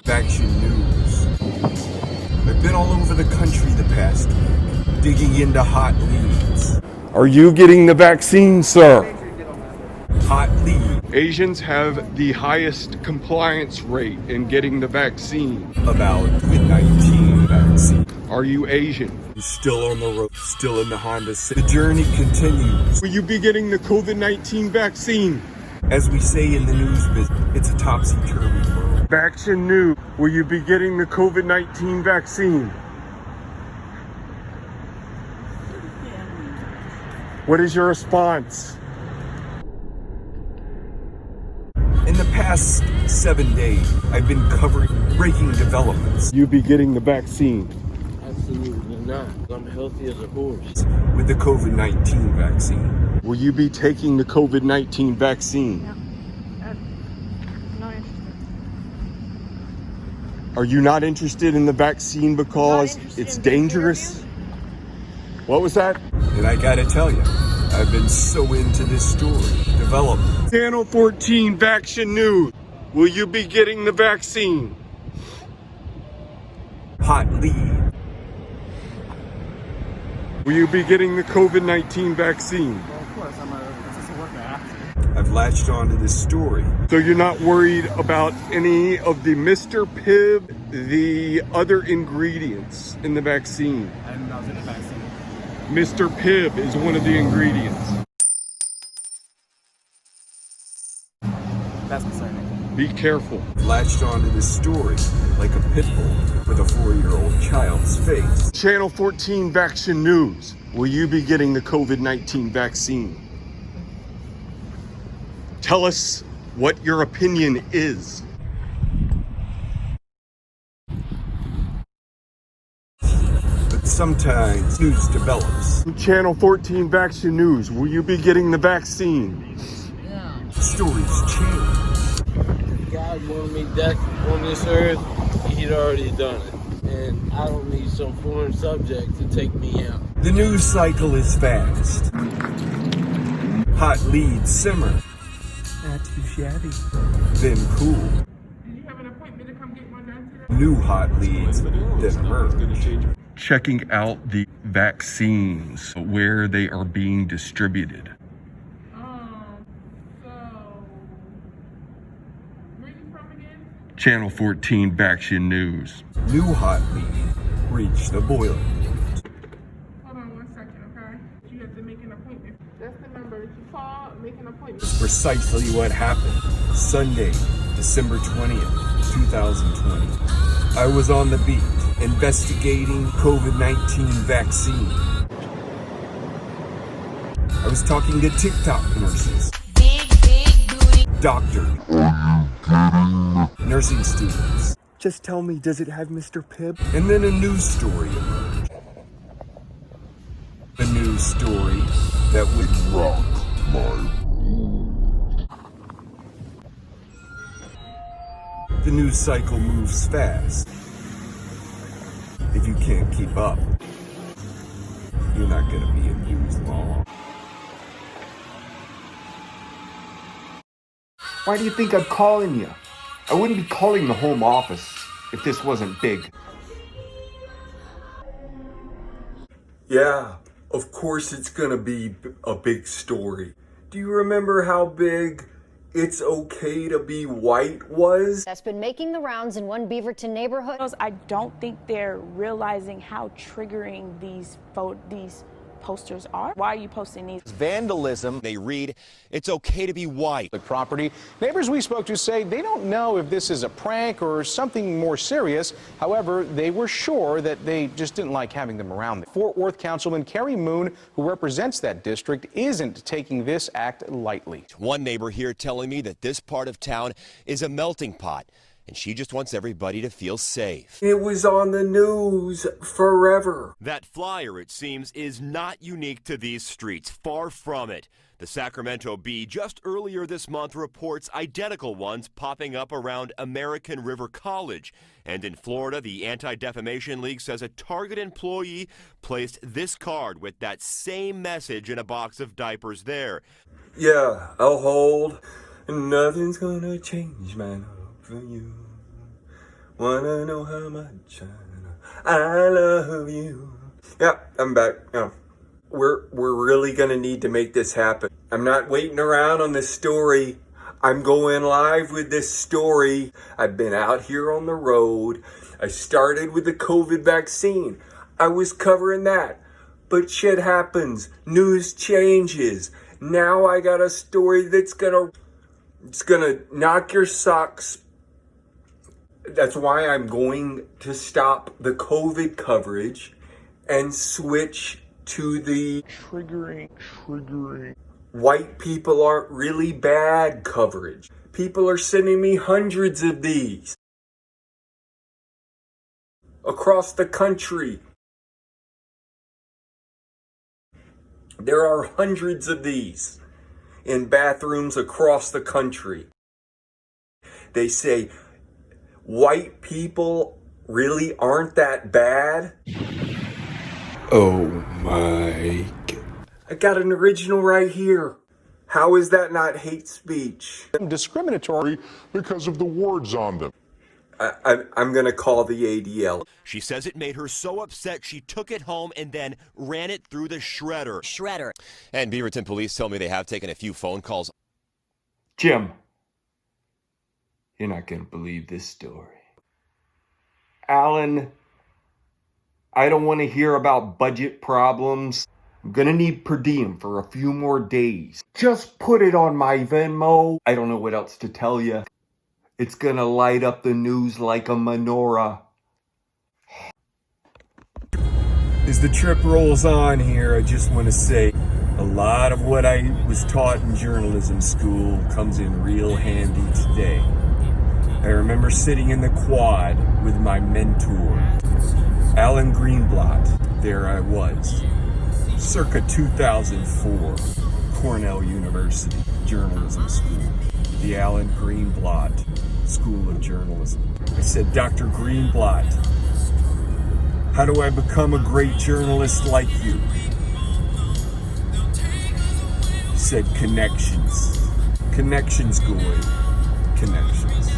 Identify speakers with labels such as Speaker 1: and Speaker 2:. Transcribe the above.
Speaker 1: Action news. I've been all over the country the past week, digging into hot leads.
Speaker 2: Are you getting the vaccine, sir?
Speaker 1: Hot lead.
Speaker 2: Asians have the highest compliance rate in getting the vaccine.
Speaker 1: About COVID-19 vaccine.
Speaker 2: Are you Asian?
Speaker 1: Still on the road, still in the Honda Civic. The journey continues.
Speaker 2: Will you be getting the COVID-19 vaccine?
Speaker 1: As we say in the news business, it's a topsy-turvy world.
Speaker 2: Action news. Will you be getting the COVID-19 vaccine? What is your response?
Speaker 1: In the past 7 days, I've been covering breaking developments.
Speaker 2: You be getting the vaccine?
Speaker 3: Absolutely not. I'm healthy as a horse.
Speaker 1: With the COVID-19 vaccine.
Speaker 2: Will you be taking the COVID-19 vaccine?
Speaker 4: No. Not interested.
Speaker 2: Are you not interested in the vaccine because it's dangerous? What was that?
Speaker 1: And I gotta tell you, I've been so into this story. Development.
Speaker 2: Channel 14 Vaction News. Will you be getting the vaccine?
Speaker 1: Hot lead.
Speaker 2: Will you be getting the COVID-19 vaccine?
Speaker 4: Well, of course, I'm a assistant worker. I have to.
Speaker 1: I've latched onto this story.
Speaker 2: So you're not worried about any of the Mr. Pibb, the other ingredients in the vaccine?
Speaker 4: I didn't know I was in the vaccine.
Speaker 2: Mr. Pibb is one of the ingredients.
Speaker 4: That's concerning.
Speaker 2: Be careful.
Speaker 1: Latched onto this story like a pit bull with a 4-year-old child's face.
Speaker 2: Channel 14 Vaction News. Will you be getting the COVID-19 vaccine? Tell us what your opinion is.
Speaker 1: But sometimes news develops.
Speaker 2: Channel 14 Vaction News. Will you be getting the vaccine?
Speaker 3: Yeah.
Speaker 1: Stories change.
Speaker 3: If God wanted me death on this earth, he'd already done it. And I don't need some foreign subject to take me out.
Speaker 1: The news cycle is fast. Hot leads simmer. Not too shabby. Then cool.
Speaker 5: Did you have an appointment to come get one done today?
Speaker 1: New hot leads then emerge.
Speaker 2: Checking out the vaccines, where they are being distributed.
Speaker 5: So where you from again?
Speaker 2: Channel 14 Vaction News.
Speaker 1: New hot lead reach the boiling point.
Speaker 5: Hold on 1 second, okay? You have to make an appointment. That's the number that you call, make an appointment.
Speaker 1: Precisely what happened. Sunday, December 20th, 2020. I was on the beat, investigating COVID-19 vaccine. I was talking to TikTok nurses, doctors, nursing students. Just tell me, does it have Mr. Pibb? And then a news story emerged. A news story that would rock my world. The news cycle moves fast. If you can't keep up, you're not gonna be amused long.
Speaker 6: Why do you think I'm calling you? I wouldn't be calling the home office if this wasn't big.
Speaker 1: Yeah, of course it's gonna be a big story. Do you remember how big It's Okay to Be White was?
Speaker 7: That's been making the rounds in one Beaverton neighborhood.
Speaker 8: I don't think they're realizing how triggering these posters are. Why are you posting these?
Speaker 9: Vandalism. They read, "It's okay to be white."
Speaker 10: The property. Neighbors we spoke to say they don't know if this is a prank or something more serious. However, they were sure that they just didn't like having them around. Fort Worth Councilman Kerry Moon, who represents that district, isn't taking this act lightly.
Speaker 9: One neighbor here telling me that this part of town is a melting pot, and she just wants everybody to feel safe.
Speaker 1: It was on the news forever.
Speaker 11: That flyer, it seems, is not unique to these streets. Far from it. The Sacramento Bee just earlier this month reports identical ones popping up around American River College. And in Florida, the Anti-Defamation League says a Target employee placed this card with that same message in a box of diapers there.
Speaker 1: Yeah, I'll hold. Nothing's gonna change, man. For you. Wanna know how much I love you. Yeah, I'm back. Yeah. We're really gonna need to make this happen. I'm not waiting around on this story. I'm going live with this story. I've been out here on the road. I started with the COVID vaccine. I was covering that. But shit happens. News changes. Now I got a story that's gonna knock your socks. That's why I'm going to stop the COVID coverage and switch to the triggering. White people aren't really bad coverage. People are sending me hundreds of these across the country. There are hundreds of these in bathrooms across the country. They say, white people really aren't that bad?
Speaker 6: Oh my God.
Speaker 1: I got an original right here. How is that not hate speech?
Speaker 10: Discriminatory
Speaker 12: because of the words on them.
Speaker 1: I'm going to call the ADL.
Speaker 11: She says it made her so upset she took it home and then ran it through the shredder.
Speaker 9: And Beaverton police tell me they have taken a few phone calls.
Speaker 6: Jim, you're not going to believe this story. Alan, I don't want to hear about budget problems. I'm going to need per diem for a few more days. Just put it on my Venmo. I don't know what else to tell you. It's going to light up the news like a menorah.
Speaker 1: As the trip rolls on here, I just want to say a lot of what I was taught in journalism school comes in real handy today. I remember sitting in the quad with my mentor, Alan Greenblatt. There I was, circa 2004, Cornell University Journalism School, the Alan Greenblatt School of Journalism. I said, Dr. Greenblatt, how do I become a great journalist like you? He said, connections. Connections, Goy. Connections.